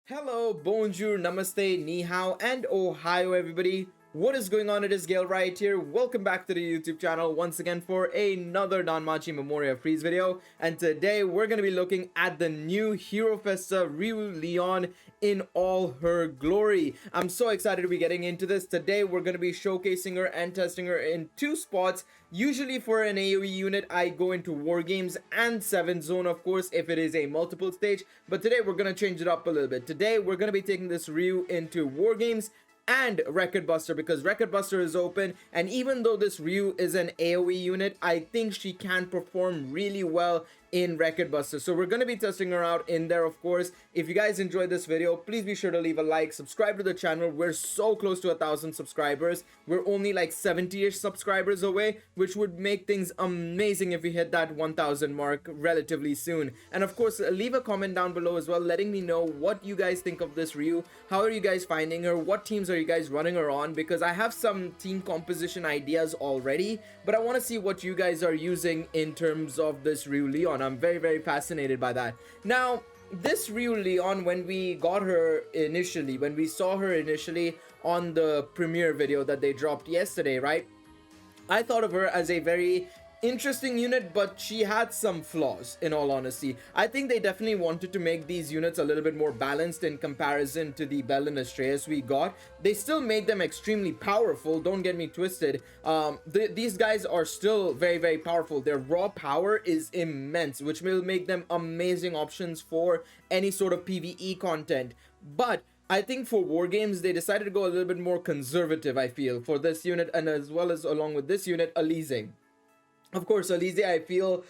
Hello, bonjour, namaste, ni hao, and ohio everybody. What is going on? It is Galeriot here. Welcome back to the YouTube channel once again for another Danmachi Memoria Freese video. And today we're going to be looking at the new Hero Festa Ryu Lion in all her glory. I'm so excited to be getting into this. Today we're going to be showcasing her and testing her in two spots. Usually for an AoE unit, I go into Wargames and 7th Zone, of course, if it is a multiple stage. But today we're going to change it up a little bit. Today we're going to be taking this Ryu into Wargames and Record Buster because Record Buster is open, and even though this Ryu is an AoE unit, I think she can perform really well in Record Buster. So we're going to be testing her out in there, of course. If you guys enjoyed this video, please be sure to leave a like, subscribe to the channel. We're so close to 1,000 subscribers. We're only like 70-ish subscribers away, which would make things amazing if we hit that 1,000 mark relatively soon. And of course, leave a comment down below as well, letting me know what you guys think of this Ryu. How are you guys finding her? What teams are you guys running her on? Because I have some team composition ideas already, but I want to see what you guys are using in terms of this Ryu Lion. I'm very fascinated by that. Now, this Ryu Lion, when we got her initially, when we saw her initially on the premiere video that they dropped yesterday, right? I thought of her as a very interesting unit, but she had some flaws, in all honesty. I think they definitely wanted to make these units a little bit more balanced in comparison to the Bell and Astreus we got. They still made them extremely powerful, don't get me twisted. These guys are still very powerful. Their raw power is immense, which will make them amazing options for any sort of PvE content. But I think for Wargames, they decided to go a little bit more conservative, I feel, for this unit, and as well as along with this unit, Alize. Of course, Alize, I feel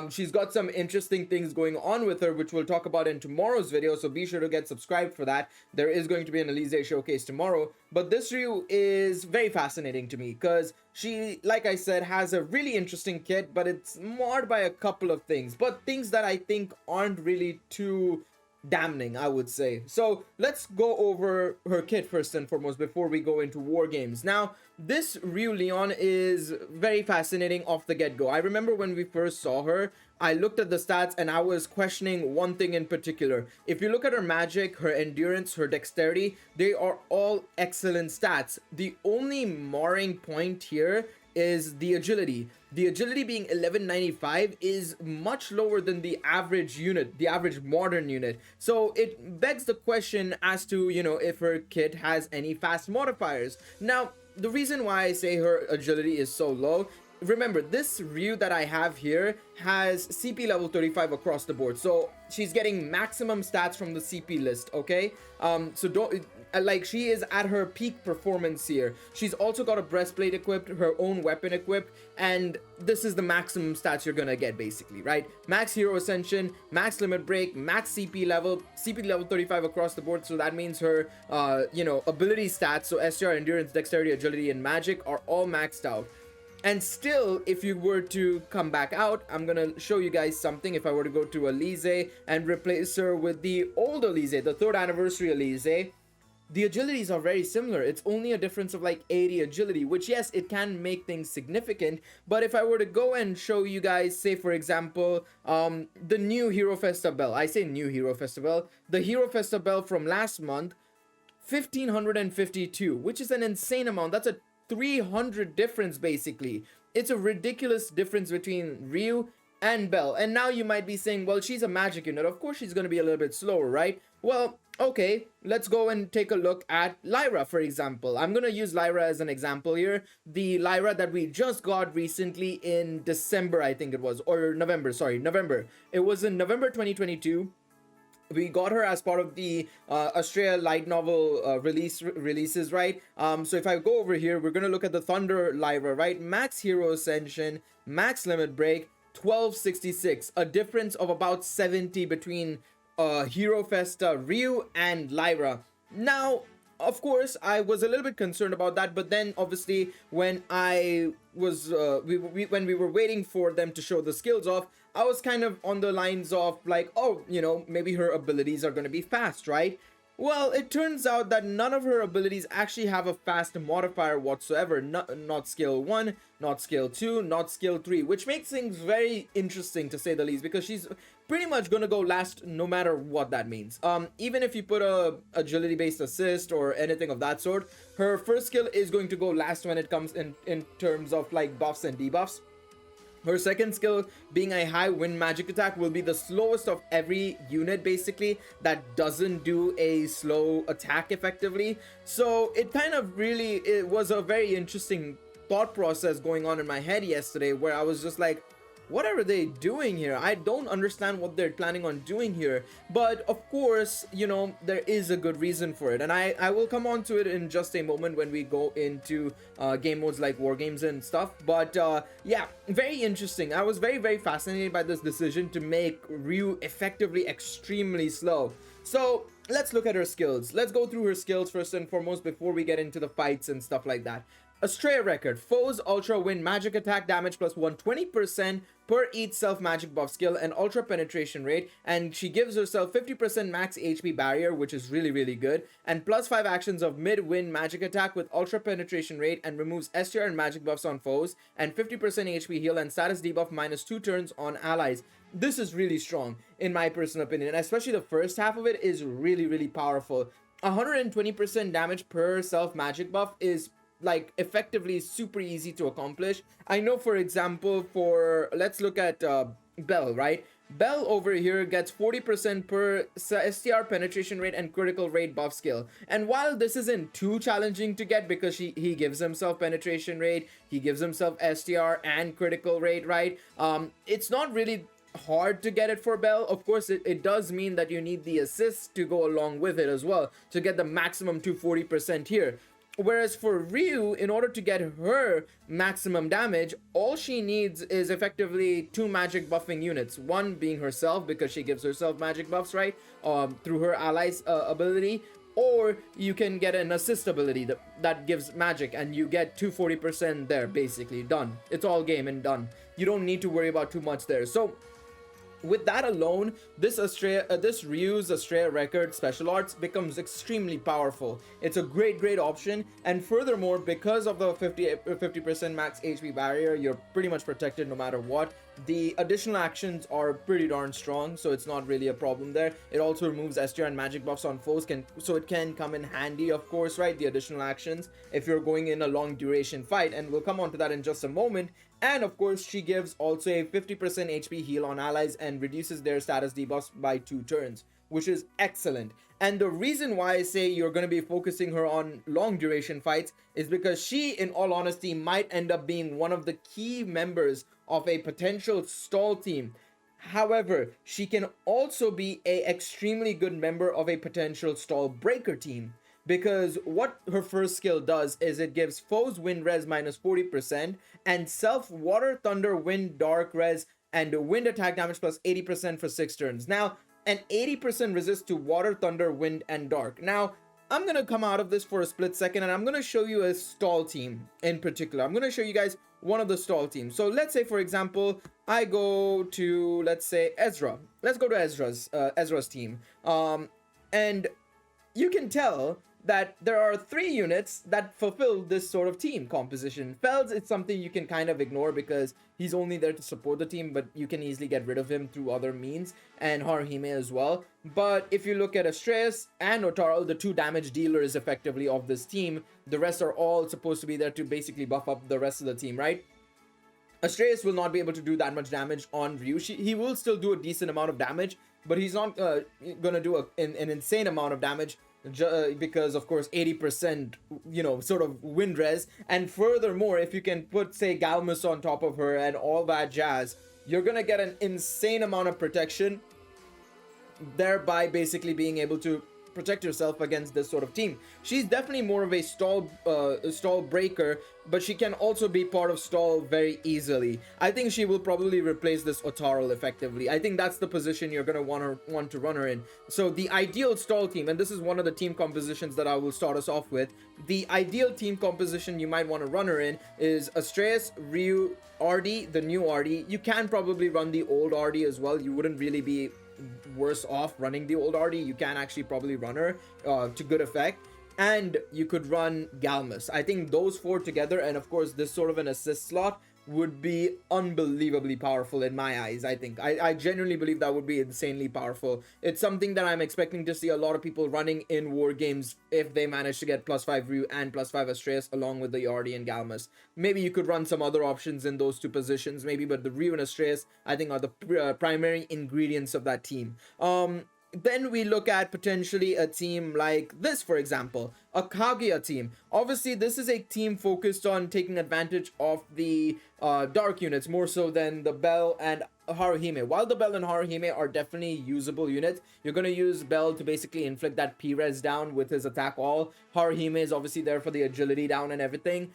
she's got some interesting things going on with her, which we'll talk about in tomorrow's video, so be sure to get subscribed for that. There is going to be an Alize showcase tomorrow, but this Ryu is very fascinating to me because she, like I said, has a really interesting kit, but it's marred by a couple of things, but things that I think aren't really too damning, I would say. So let's go over her kit first and foremost before we go into war games. Now, this Ryu Lion is very fascinating off the get-go. I remember when we first saw her, I looked at the stats and I was questioning one thing in particular. If you look at her magic, her endurance, her dexterity, they are all excellent stats. The only marring point here is the agility. The agility being 1195 is much lower than the average unit, the average modern unit. So it begs the question as to, you know, if her kit has any fast modifiers. Now, the reason why I say her agility is so low, remember, this Ryu that I have here has CP level 35 across the board. So she's getting maximum stats from the CP list, okay? So don't, like, she is at her peak performance here. She's also got a breastplate equipped, her own weapon equipped, and this is the maximum stats you're gonna get, basically, right? Max hero ascension, max limit break, max CP level 35 across the board. So that means her, you know, ability stats, so STR, endurance, dexterity, agility, and magic are all maxed out. And still, if you were to come back out, I'm gonna show you guys something. If I were to go to Alize and replace her with the old Alize, the 3rd anniversary Alize, the agilities are very similar. It's only a difference of like 80 agility, which, yes, it can make things significant. But if I were to go and show you guys, say for example, the new Hero Festa Bell, I say new Hero Festa Bell, the Hero Festa Bell from last month, 1552, which is an insane amount. That's a 300 difference, basically. It's a ridiculous difference between Ryu and Bell. And now you might be saying, well, she's a magic unit, of course she's going to be a little bit slower, right? Well, okay, let's go and take a look at Lyra, for example. I'm going to use Lyra as an example here. The Lyra that we just got recently in December, I think it was, or November, sorry, November. It was in November 2022. We got her as part of the Australia light novel releases, right? So if I go over here, we're going to look at the Thunder Lyra, right? Max hero ascension, max limit break, 1266. A difference of about 70 between Hero Festa Ryu and Lyra. Now, of course, I was a little bit concerned about that, but then obviously when I was when we were waiting for them to show the skills off, I was kind of on the lines of like, oh, you know, maybe her abilities are going to be fast, right? Well, it turns out that none of her abilities actually have a fast modifier whatsoever. Not skill 1, not skill 2, not skill 3, which makes things very interesting to say the least, because she's pretty much gonna go last no matter what that means. Even if you put a agility based assist or anything of that sort, her first skill is going to go last when it comes in terms of like buffs and debuffs. Her second skill, being a high wind magic attack, will be the slowest of every unit basically that doesn't do a slow attack effectively. So it kind of really, it was a very interesting thought process going on in my head yesterday, where I was just like, what are they doing here? I don't understand what they're planning on doing here. But of course, you know, there is a good reason for it, and I will come on to it in just a moment when we go into game modes like Wargames and stuff. But yeah, very interesting. I was very fascinated by this decision to make Ryu effectively extremely slow. So let's look at her skills. Let's go through her skills first and foremost before we get into the fights and stuff like that. Astrea record. Foes ultra wind magic attack damage plus 120% per each self magic buff skill and ultra penetration rate, and she gives herself 50% max HP barrier, which is really good, and plus 5 actions of mid wind magic attack with ultra penetration rate, and removes STR and magic buffs on foes, and 50% HP heal and status debuff minus 2 turns on allies. This is really strong in my personal opinion, and especially the first half of it is really powerful. 120% damage per self magic buff is like effectively super easy to accomplish. I know, for example, for let's look at Belle, right? Belle over here gets 40% per STR penetration rate and critical rate buff skill. And while this isn't too challenging to get because he gives himself penetration rate, he gives himself STR and critical rate, right? It's not really hard to get it for Belle. Of course, it does mean that you need the assist to go along with it as well to get the maximum 240% here. Whereas for Ryu, in order to get her maximum damage, all she needs is effectively 2 magic buffing units. One being herself, because she gives herself magic buffs, right? Through her allies ability. Or you can get an assist ability that gives magic, and you get 240% there, basically. Done. It's all game and done. You don't need to worry about too much there. So with that alone, this Ryu's Astrea record special arts becomes extremely powerful. It's a great option, and furthermore, because of the 50% max HP barrier, you're pretty much protected no matter what. The additional actions are pretty darn strong, so it's not really a problem there. It also removes STR and magic buffs on foes, so it can come in handy, of course, right? The additional actions if you're going in a long duration fight, and we'll come on to that in just a moment. And of course, she gives also a 50% HP heal on allies and reduces their status debuffs by 2 turns, which is excellent. And the reason why I say you're going to be focusing her on long duration fights is because she, in all honesty, might end up being one of the key members of a potential stall team. However, she can also be an extremely good member of a potential stall breaker team. Because what her first skill does is it gives foes wind res minus 40% and self water, thunder, wind, dark res, and wind attack damage plus 80% for 6 turns. Now, an 80% resist to water, thunder, wind, and dark. Now, I'm going to come out of this for a split second, and I'm going to show you a stall team in particular. I'm going to show you guys one of the stall teams. So let's say, for example, I go to, let's say, Ezra. Let's go to Ezra's team. And you can tell that there are 3 units that fulfill this sort of team composition. Felds, it's something you can kind of ignore because he's only there to support the team, but you can easily get rid of him through other means, and Haruhime as well. But if you look at Astreus and Otaro, the 2 damage dealers effectively of this team, the rest are all supposed to be there to basically buff up the rest of the team, right? Astreus will not be able to do that much damage on Ryu. He will still do a decent amount of damage, but he's not gonna do an insane amount of damage because of course 80%, you know, sort of wind res. And furthermore, if you can put, say, Galmus on top of her and all that jazz, you're gonna get an insane amount of protection, thereby basically being able to protect yourself against this sort of team. She's definitely more of a stall breaker, but she can also be part of stall very easily. I think she will probably replace this Otaro effectively. I think that's the position you're gonna want to run her in. So the ideal stall team, and this is one of the team compositions that I will start us off with. The ideal team composition you might want to run her in is Astreus, Ryu, RD, the new RD. You can probably run the old RD as well. You wouldn't really be worse off running the old RD. You can actually probably run her to good effect, and you could run Galmus. I think those 4 together, and of course this sort of an assist slot, would be unbelievably powerful in my eyes. I genuinely believe that would be insanely powerful. It's something that I'm expecting to see a lot of people running in war games if they manage to get +5 Ryu and +5 Astreus along with the Yardi and Galmus. Maybe you could run some other options in those two positions, maybe, but the Ryu and Astreus, I think, are the primary ingredients of that team. Then we look at potentially a team like this, for example, a Kaguya team. Obviously, this is a team focused on taking advantage of the dark units more so than the Bell and Haruhime. While the Bell and Haruhime are definitely usable units, you're going to use Bell to basically inflict that P-res down with his attack all. Haruhime is obviously there for the agility down and everything.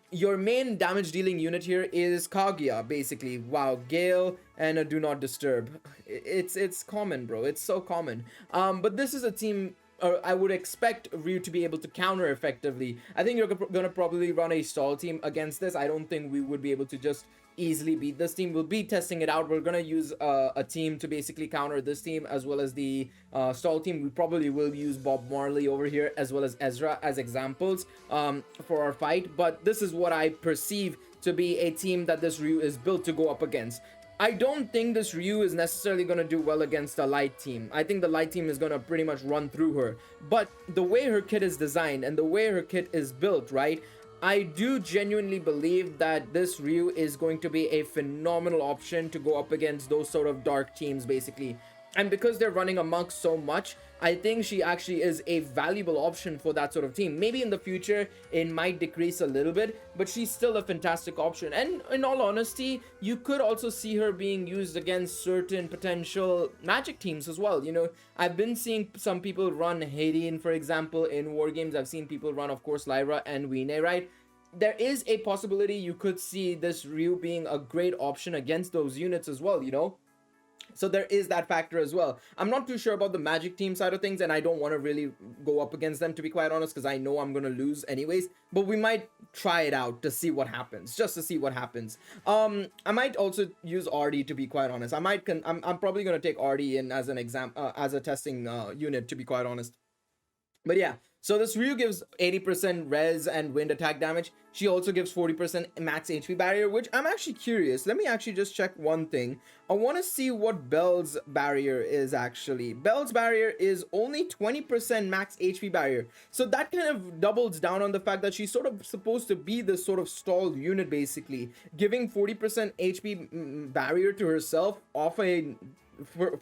Your main damage dealing unit here is Kaguya, basically. Wow, Gale and a Do Not Disturb. It's common, bro. It's so common. But this is a team I would expect Ryu to be able to counter effectively. I think you're gonna probably run a stall team against this. I don't think we would be able to just easily beat this team. We'll be testing it out. We're gonna use a team to basically counter this team as well as the stall team. We probably will use Bob Marley over here as well as Ezra as examples for our fight. But this is what I perceive to be a team that this Ryu is built to go up against. I don't think this Ryu is necessarily going to do well against a light team. I think the light team is going to pretty much run through her. But the way her kit is designed and the way her kit is built, right? I do genuinely believe that this Ryu is going to be a phenomenal option to go up against those sort of dark teams, basically. And because they're running amok so much, I think she actually is a valuable option for that sort of team. Maybe in the future, it might decrease a little bit, but she's still a fantastic option. And in all honesty, you could also see her being used against certain potential magic teams as well. You know, I've been seeing some people run Hadean, for example, in war games. I've seen people run, of course, Lyra and Wine, right? There is a possibility you could see this Ryu being a great option against those units as well, you know? So there is that factor as well. I'm not too sure about the magic team side of things, and I don't want to really go up against them, to be quite honest, because I know I'm going to lose anyways. But we might try it out to see what happens, just to see what happens. I might also use RD, to be quite honest. I'm probably going to take RD in as an as a testing unit, to be quite honest. But yeah, so this Ryu gives 80% res and wind attack damage. She also gives 40% max HP barrier, which I'm actually curious. Let me actually just check one thing. I want to see what Bell's barrier is actually. Bell's barrier is only 20% max HP barrier. So that kind of doubles down on the fact that she's sort of supposed to be this sort of stall unit, basically. Giving 40% HP barrier to herself off a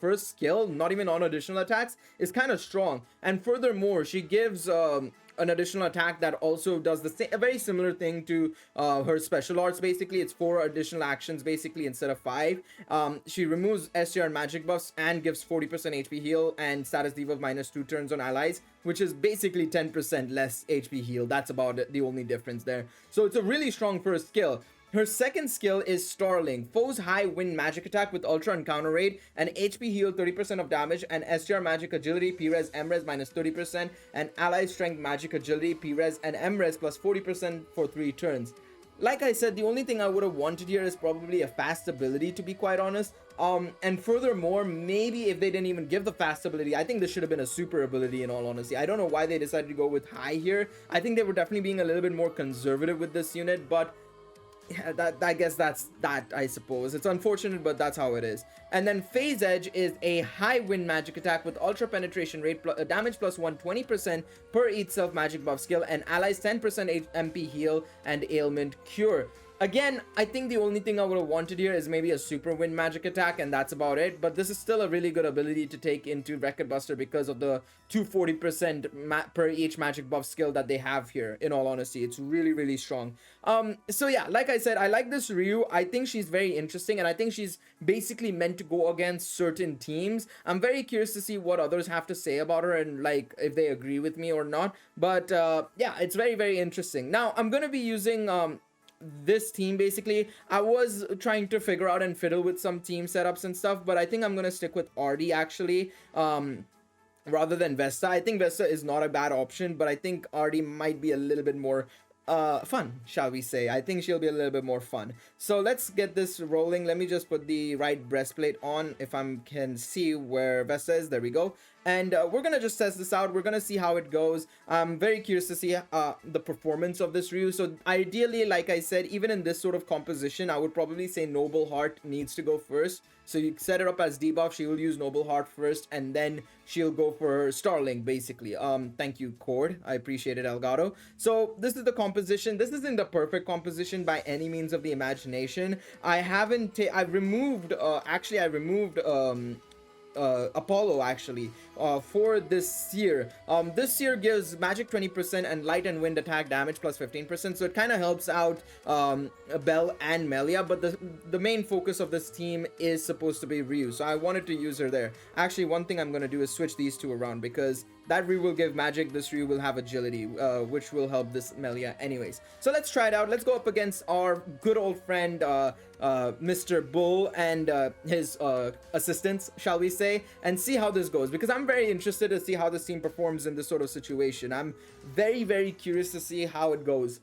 first skill, not even on additional attacks, is kind of strong. And furthermore, she gives an additional attack that also does a very similar thing to her special arts. Basically, it's 4 additional actions basically instead of 5. She removes STR and magic buffs and gives 40% HP heal and status debuff -2 turns on allies, which is basically 10% less HP heal. That's about it, the only difference there. So it's a really strong first skill. Her second skill is Starling. Foes high wind magic attack with ultra and counter raid, and HP heal 30% of damage, and STR magic agility, P-res, M-res -30%, and ally strength magic agility, P-res, and M-res plus 40% for 3 turns. Like I said, the only thing I would have wanted here is probably a fast ability, to be quite honest. And furthermore, maybe if they didn't even give the fast ability, I think this should have been a super ability, in all honesty. I don't know why they decided to go with high here. I think they were definitely being a little bit more conservative with this unit, but yeah, I guess that's that, I suppose. It's unfortunate, but that's how it is. And then Phase Edge is a high wind magic attack with ultra penetration rate, damage plus 120% per each self magic buff skill, and allies 10% MP heal and ailment cure. Again, I think the only thing I would have wanted here is maybe a super wind magic attack, and that's about it. But this is still a really good ability to take into Record Buster because of the 240% per each magic buff skill that they have here. In all honesty, it's really, really strong. So yeah, like I said, I like this Ryu. I think she's very interesting, and I think she's basically meant to go against certain teams. I'm very curious to see what others have to say about her and like if they agree with me or not. But yeah, it's very, very interesting. Now I'm gonna be using this team. Basically, I was trying to figure out and fiddle with some team setups and stuff, but I think I'm gonna stick with RD actually, rather than Vesta. I think Vesta is not a bad option, but I think RD might be a little bit more fun, shall we say. I think she'll be a little bit more fun. So let's get this rolling. Let me just put the right breastplate on if I can see where Vesta is. There we go. and we're gonna just test this out. We're gonna see how it goes. I'm very curious to see the performance of this Ryu. So ideally, like I said, even in this sort of composition, I would probably say Noble Heart needs to go first. So you set it up as debuff. She will use Noble Heart first, and then she'll go for Starling, basically. Thank you, Cord. I appreciate it, Elgato. So this is the composition. This isn't the perfect composition by any means of the imagination. I removed Apollo actually for this Seer. This Seer gives magic 20% and light and wind attack damage plus 15%, so it kind of helps out Belle and Melia, but the main focus of this team is supposed to be Ryu, so I wanted to use her there. Actually, one thing I'm going to do is switch these two around, because that Ryu will give magic, this Ryu will have agility, which will help this Melia anyways. So let's try it out. Let's go up against our good old friend Mr. Bull and his assistants, shall we say, and see how this goes, because I'm very interested to see how this team performs in this sort of situation. I'm very curious to see how it goes.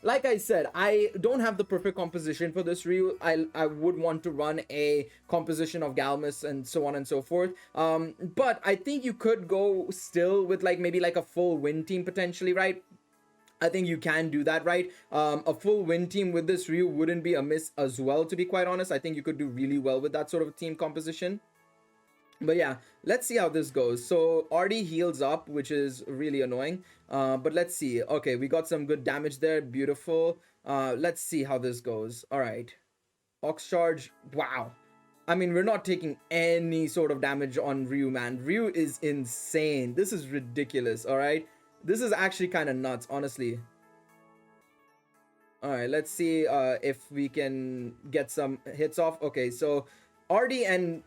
Like I said, I don't have the perfect composition for this Ryu. I would want to run a composition of Galmus and so on and so forth. But I think you could go still with like maybe like a full win team potentially, right? I think you can do that, right? A full win team with this Ryu wouldn't be amiss as well, to be quite honest. I think you could do really well with that sort of team composition. But yeah, let's see how this goes. So Artie heals up, which is really annoying. But let's see. Okay, we got some good damage there. Beautiful. Let's see how this goes. All right. Ox Charge. Wow. I mean, we're not taking any sort of damage on Ryu, man. Ryu is insane. This is ridiculous, all right? This is actually kind of nuts, honestly. All right, let's see if we can get some hits off. Okay, so Artie and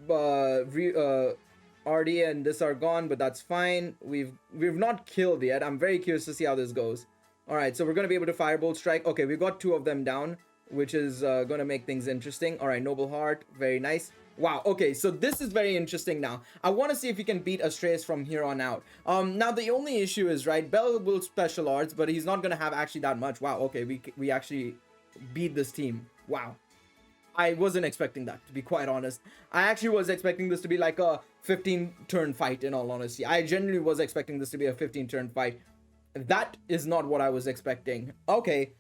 Artie and this are gone, but that's fine. We've not killed yet. I'm very curious to see how this goes. All right, so we're gonna be able to Firebolt Strike. Okay, we've got two of them down, which is gonna make things interesting. All right, Noble Heart, very nice. Wow, okay, so this is very interesting now. I want to see if we can beat Astreus from here on out. Now the only issue is, right, Bell will special arts, but he's not gonna have actually that much. Wow, okay, we actually beat this team. Wow. I wasn't expecting that, to be quite honest. I actually was expecting this to be like a 15-turn fight, in all honesty. I genuinely was expecting this to be a 15-turn fight. That is not what I was expecting. Okay,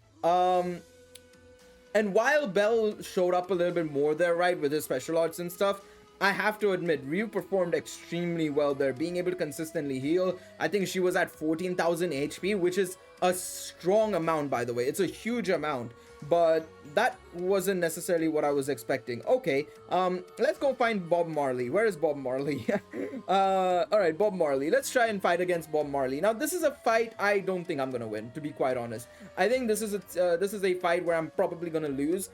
and while Bell showed up a little bit more there, right, with his special arts and stuff, I have to admit, Ryu performed extremely well there, being able to consistently heal. I think she was at 14,000 HP, which is a strong amount, by the way. It's a huge amount, but that wasn't necessarily what I was expecting. Okay, let's go find Bob Marley. Where is Bob Marley? All right, Bob Marley. Let's try and fight against Bob Marley. Now, this is a fight I don't think I'm gonna win, to be quite honest. I think this is a fight where I'm probably gonna lose,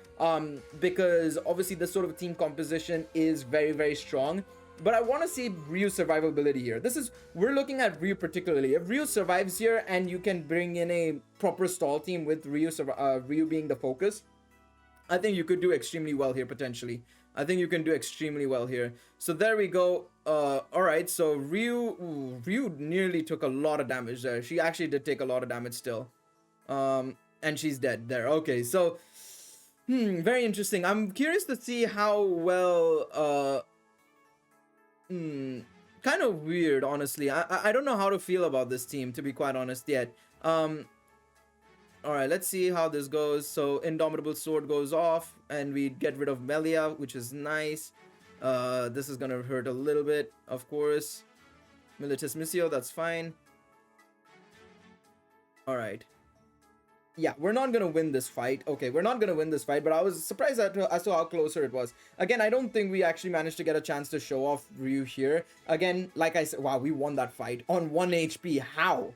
because obviously this sort of team composition is very strong. But I want to see Ryu's survivability here. We're looking at Ryu particularly. If Ryu survives here and you can bring in a proper stall team with Ryu being the focus, I think you could do extremely well here potentially. I think you can do extremely well here. So there we go. All right, so Ryu nearly took a lot of damage there. She actually did take a lot of damage still. And she's dead there. Okay, so very interesting. I'm curious to see how well kind of weird, honestly. I don't know how to feel about this team, to be quite honest, yet. All right, let's see how this goes. So Indomitable Sword goes off and we get rid of Melia, which is nice. This is gonna hurt a little bit, of course. Militus Missio, that's fine. All right. Yeah, we're not gonna win this fight. Okay, we're not gonna win this fight, but I was surprised as to how closer it was. Again, I don't think we actually managed to get a chance to show off Ryu here. Again, like I said, wow, we won that fight on 1 HP. How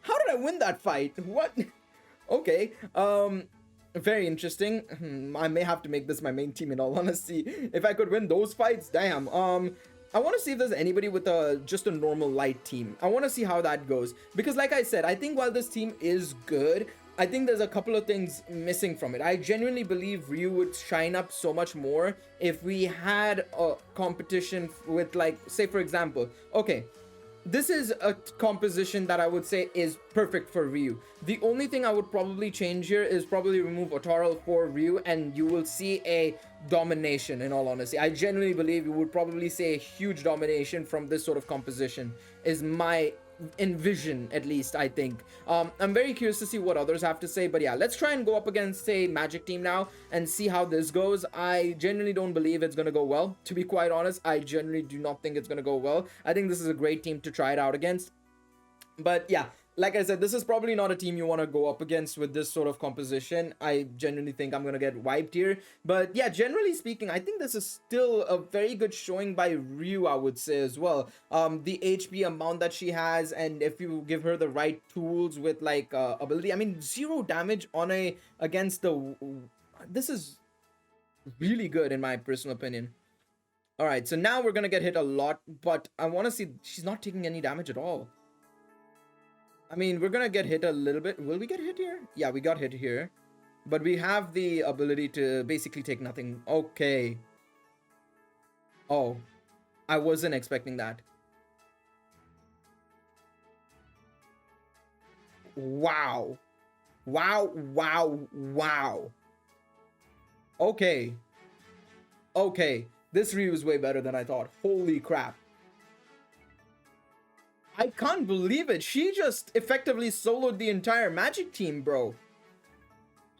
did I win that fight? What? Okay, very interesting. I may have to make this my main team, in all honesty. If I could win those fights, damn. I want to see if there's anybody with just a normal light team. I want to see how that goes. Because like I said, I think while this team is good, I think there's a couple of things missing from it. I genuinely believe Ryu would shine up so much more if we had a competition with, like, say for example, okay, this is a composition that I would say is perfect for Ryu. The only thing I would probably change here is probably remove Otaral for Ryu, and you will see a domination, in all honesty. I genuinely believe you would probably see a huge domination from this sort of composition, is my envision, at least. I think I'm very curious to see what others have to say, but yeah, let's try and go up against a Magic team now and see how this goes. I genuinely don't believe it's gonna go well, to be quite honest. I genuinely do not think it's gonna go well. I think this is a great team to try it out against, but yeah, like I said, this is probably not a team you want to go up against with this sort of composition. I genuinely think I'm going to get wiped here. But yeah, generally speaking, I think this is still a very good showing by Ryu, I would say, as well. The HP amount that she has, and if you give her the right tools with like ability, I mean, 0 damage on a against the... This is really good in my personal opinion. All right, so now we're going to get hit a lot, but I want to see... She's not taking any damage at all. I mean, we're gonna get hit a little bit. Will we get hit here? Yeah, we got hit here. But we have the ability to basically take nothing. Okay. Oh. I wasn't expecting that. Wow. Wow, wow, wow. Okay. Okay. This Ryu is way better than I thought. Holy crap. I can't believe it. She just effectively soloed the entire Magic team, bro.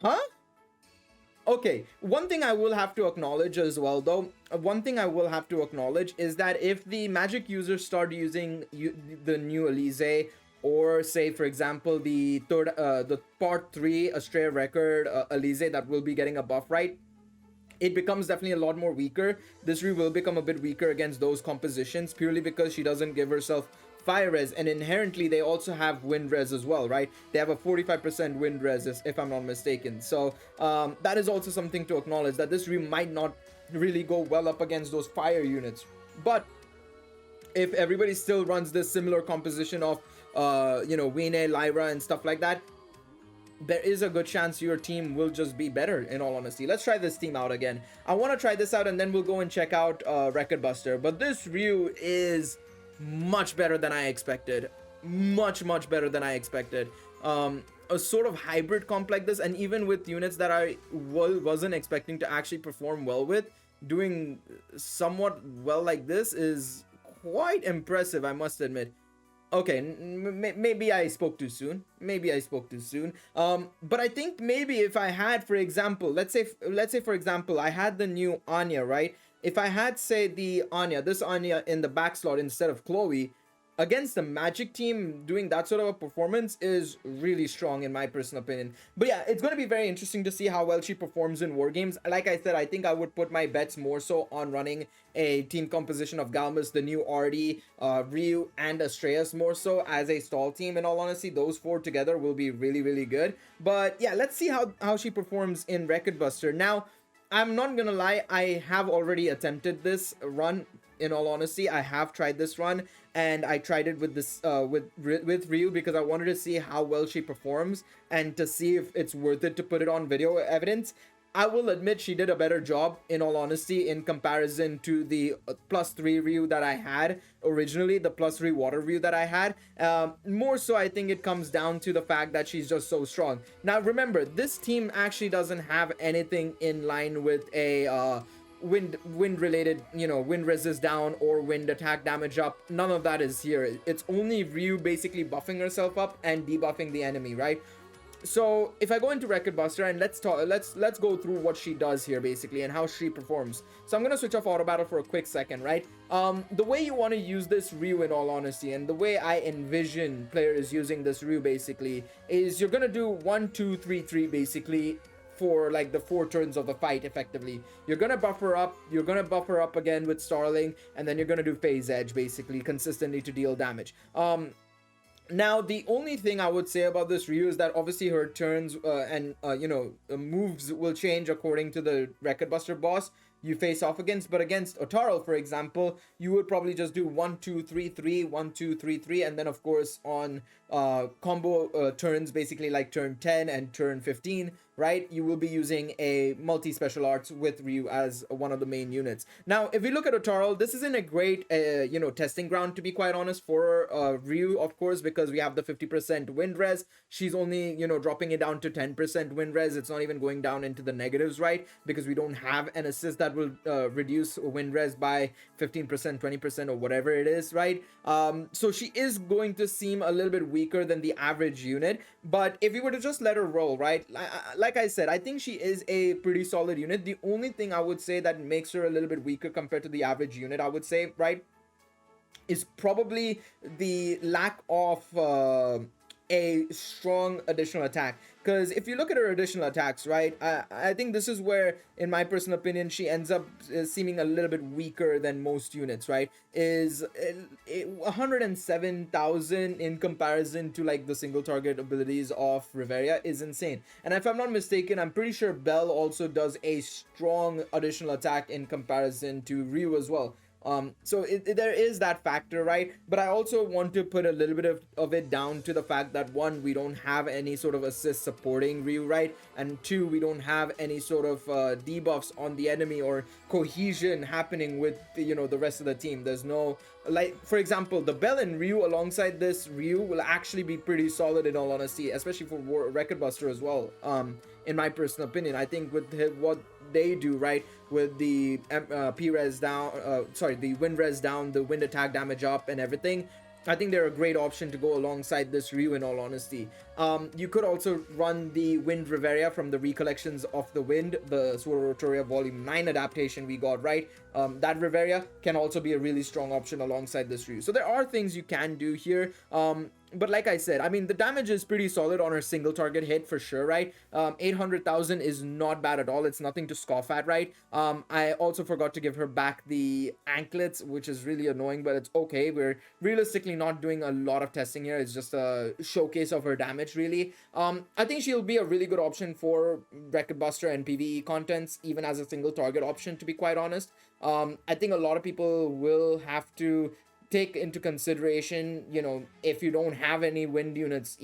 Huh? Okay, one thing I will have to acknowledge as well, though, is that if the Magic users start using the new Elise, or say, for example, the part 3 Astrea Record Elise that will be getting a buff, right? It becomes definitely a lot more weaker. This Ryu will become a bit weaker against those compositions, purely because she doesn't give herself fire res, and inherently they also have wind res as well, right? They have a 45% wind res, if I'm not mistaken. So that is also something to acknowledge, that this Ryu might not really go well up against those fire units. But if everybody still runs this similar composition of you know, Wine, Lyra and stuff like that, there is a good chance your team will just be better, in all honesty. Let's try this team out again. I want to try this out, and then we'll go and check out Record Buster. But this Ryu is much better than I expected. Much better than I expected. A sort of hybrid comp like this, and even with units that I wasn't expecting to actually perform well with, doing somewhat well like this is quite impressive, I must admit. Okay, maybe I spoke too soon. But I think maybe if I had, for example, let's say for example, I had the new Anya, right? If I had, say, this Anya in the back slot instead of Chloe, against the Magic team, doing that sort of a performance is really strong, in my personal opinion. But yeah, it's going to be very interesting to see how well she performs in Wargames. Like I said, I think I would put my bets more so on running a team composition of Galmus, the new Artie, Ryu, and Astreas more so as a stall team. In all honesty, those 4 together will be really good. But yeah, let's see how she performs in Record Buster. Now, I'm not gonna lie, I have already attempted this run. In all honesty, I have tried this run, and I tried it with this with Ryu because I wanted to see how well she performs and to see if it's worth it to put it on video evidence. I will admit she did a better job, in all honesty, in comparison to the +3 Ryu that I had originally, the +3 water Ryu that I had. More so, I think it comes down to the fact that she's just so strong. Now, remember, this team actually doesn't have anything in line with a wind related, you know, wind resist down or wind attack damage up. None of that is here. It's only Ryu basically buffing herself up and debuffing the enemy, right? So if I go into Record Buster and let's go through what she does here basically and how she performs. So I'm gonna switch off auto battle for a quick second, right? The way you want to use this Ryu, in all honesty, and the way I envision players using this Ryu basically, is you're gonna do 1 2 3 3 basically for like the 4 turns of the fight. Effectively, you're gonna buff her up, you're gonna buff her up again with Starling, and then you're gonna do Phase Edge basically consistently to deal damage. Now, the only thing I would say about this Ryu is that obviously her turns and moves will change according to the Record Buster boss you face off against. But against Otaro, for example, you would probably just do 1 2 3 3 1 2 3 3, and then of course on combo turns basically like turn 10 and turn 15, right, you will be using a multi-special arts with Ryu as one of the main units. Now, if we look at Otaro, this isn't a great, testing ground, to be quite honest, for Ryu, of course, because we have the 50% wind res. She's only, dropping it down to 10% wind res. It's not even going down into the negatives, right? Because we don't have an assist that will reduce wind res by 15%, 20%, or whatever it is, right? So she is going to seem a little bit weaker than the average unit, but if we were to just let her roll, right, like I said, I think she is a pretty solid unit. The only thing I would say that makes her a little bit weaker compared to the average unit, I would say, right, is probably the lack of a strong additional attack. Because if you look at her additional attacks, right, I think this is where, in my personal opinion, she ends up seeming a little bit weaker than most units, right? Is 107,000 in comparison to like the single target abilities of Reveria is insane. And if I'm not mistaken, I'm pretty sure Bell also does a strong additional attack in comparison to Ryu as well. So there is that factor, right? But I also want to put a little bit of it down to the fact that, one, we don't have any sort of assist supporting Ryu, right? And two, we don't have any sort of debuffs on the enemy or cohesion happening with the rest of the team. There's no, like, for example, the Bell and Ryu alongside this Ryu will actually be pretty solid, in all honesty, especially for Record Buster as well. In my personal opinion, I think with what they do, right, with the P-res down, the wind res down, the wind attack damage up and everything, I think they're a great option to go alongside this Ryu, in all honesty. You could also run the Wind Reveria from the Recollections of the Wind, the Sword Rotoria Volume 9 adaptation we got, right? That Reveria can also be a really strong option alongside this Ryu. So there are things you can do here. But like I said, I mean, the damage is pretty solid on her single target hit for sure, right? 800,000 is not bad at all. It's nothing to scoff at, right? I also forgot to give her back the anklets, which is really annoying, but it's okay. We're realistically not doing a lot of testing here. It's just a showcase of her damage, really. I think she'll be a really good option for Record Buster and PvE contents, even as a single target option, to be quite honest. I think a lot of people will have to take into consideration, if you don't have any wind units,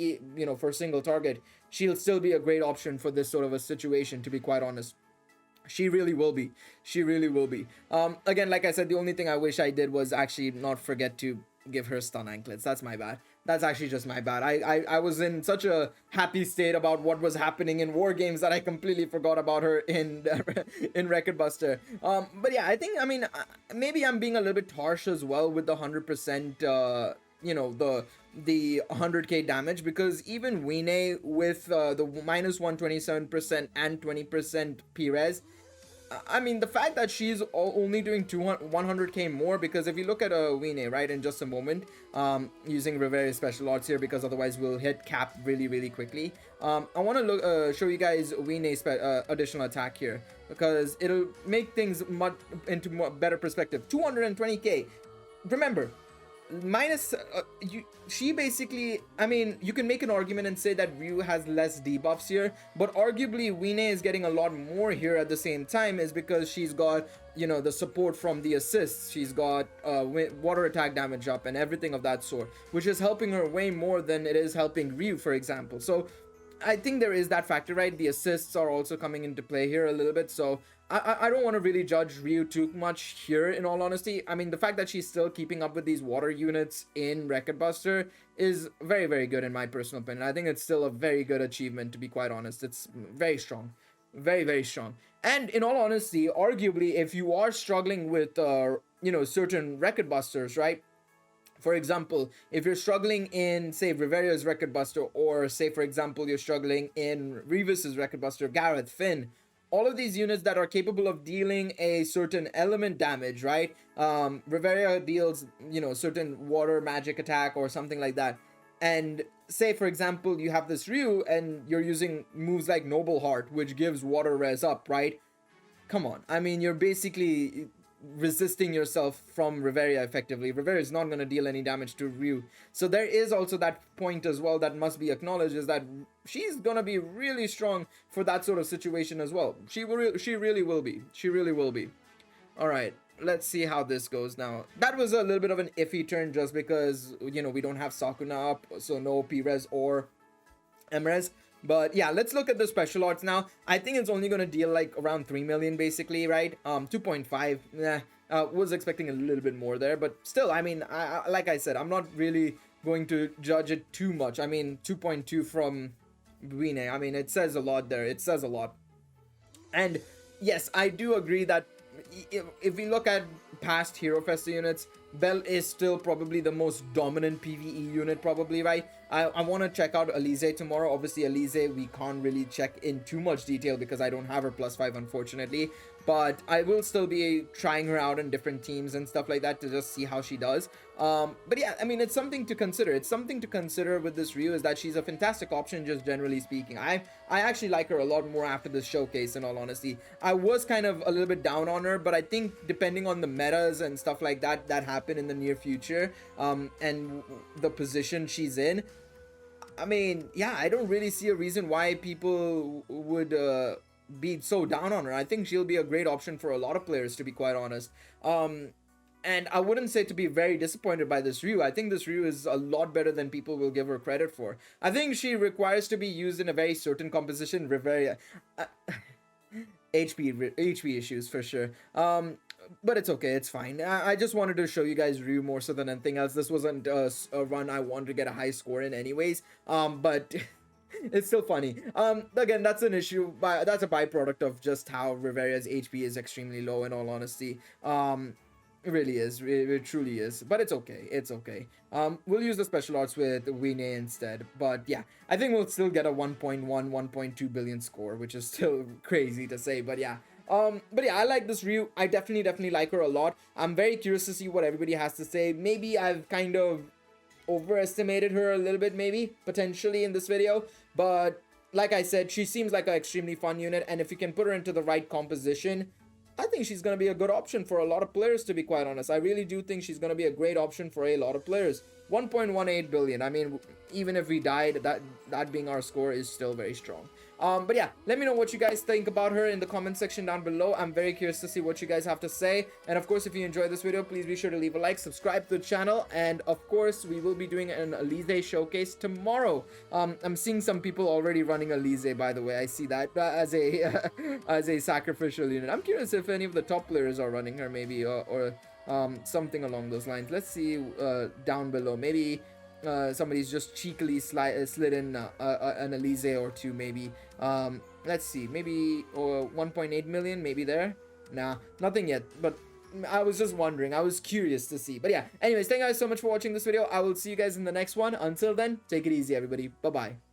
for single target, she'll still be a great option for this sort of a situation, to be quite honest. She really will be. She really will be. Again, like I said, the only thing I wish I did was actually not forget to give her stun anklets. That's my bad. That's actually just my bad. I was in such a happy state about what was happening in Wargames that I completely forgot about her in Record Buster. But yeah, I mean, maybe I'm being a little bit harsh as well with the 100%, the 100k damage, because even Wine with the minus 127% and 20% P-res, I mean, the fact that she's only doing 100k more, because if you look at Wine, right, in just a moment, using Rivera's special arts here, because otherwise we'll hit cap really, really quickly. I want to show you guys Wine's additional attack here, because it'll make things into better perspective. 220k. Remember, minus she basically, I mean, you can make an argument and say that Ryu has less debuffs here, but arguably Wine is getting a lot more here at the same time, is because she's got, the support from the assists. She's got water attack damage up and everything of that sort, which is helping her way more than it is helping Ryu, for example. So I think there is that factor, right? The assists are also coming into play here a little bit, so I don't want to really judge Ryu too much here, in all honesty. I mean, the fact that she's still keeping up with these water units in Record Buster is very, very good in my personal opinion. I think it's still a very good achievement, to be quite honest. It's very strong. Very, very strong. And in all honesty, arguably, if you are struggling with, certain Record Busters, right? For example, if you're struggling in, say, Riveria's Record Buster, or say, for example, you're struggling in Revis's Record Buster, Gareth, Finn, all of these units that are capable of dealing a certain element damage, right? Reveria deals, certain water magic attack or something like that. And say, for example, you have this Ryu and you're using moves like Noble Heart, which gives water res up, right? Come on. I mean, you're basically resisting yourself from Reveria effectively. Reveria is not going to deal any damage to Ryu. So there is also that point as well that must be acknowledged, is that she's going to be really strong for that sort of situation as well. She really will be. She really will be. All right. Let's see how this goes now. That was a little bit of an iffy turn just because, we don't have Sakuna up, so no P-res or M-res. But yeah, let's look at the special arts now. I think it's only going to deal like around 3 million basically, right? 2.5, was expecting a little bit more there, but still, I mean, like I said, I'm not really going to judge it too much. I mean, 2.2 from Wine, I mean, it says a lot there. It says a lot. And yes, I do agree that if we look at past Hero Festa units, Bell is still probably the most dominant PvE unit, probably, right? I want to check out Elise tomorrow. Obviously, Elise, we can't really check in too much detail because I don't have her +5, unfortunately. But I will still be trying her out in different teams and stuff like that to just see how she does. But yeah, I mean, it's something to consider. It's something to consider with this Ryu, is that she's a fantastic option, just generally speaking. I actually like her a lot more after this showcase, in all honesty. I was kind of a little bit down on her, but I think depending on the metas and stuff like that happen in the near future, and the position she's in, I mean, yeah, I don't really see a reason why people would be so down on her. I think she'll be a great option for a lot of players, to be quite honest. And I wouldn't say to be very disappointed by this Ryu. I think this Ryu is a lot better than people will give her credit for. I think she requires to be used in a very certain composition. Very HP issues for sure. But it's okay, it's fine. I just wanted to show you guys Ryu more so than anything else. This wasn't a run I wanted to get a high score in anyways. But it's still funny. Again, that's an issue, but that's a byproduct of just how Rivera's HP is extremely low, in all honesty. It really is. It truly is. But it's okay. It's okay. We'll use the special arts with Wine instead. But yeah, I think we'll still get a 1.1, 1.2 billion score, which is still crazy to say. But yeah. But yeah, I like this Ryu. I definitely like her a lot. I'm very curious to see what everybody has to say. Maybe I've kind of overestimated her a little bit, maybe, potentially, in this video. But like I said, she seems like an extremely fun unit. And if you can put her into the right composition, I think she's going to be a good option for a lot of players, to be quite honest. I really do think she's going to be a great option for a lot of players. 1.18 billion. I mean, even if we died, that being our score is still very strong. But yeah, let me know what you guys think about her in the comment section down below. I'm very curious to see what you guys have to say. And of course, if you enjoyed this video, please be sure to leave a like, subscribe to the channel, and of course, we will be doing an Elise showcase tomorrow. I'm seeing some people already running Elise, by the way. I see that as a as a sacrificial unit. I'm curious if any of the top players are running her, maybe, or something along those lines. Let's see down below. Maybe somebody's just cheekily slid in an Elise or two, maybe. Let's see, maybe 1.8 million, maybe there. Nah, nothing yet, but I was just wondering. I was curious to see. But yeah, anyways, thank you guys so much for watching this video. I will see you guys in the next one. Until then, take it easy, everybody. Bye-bye.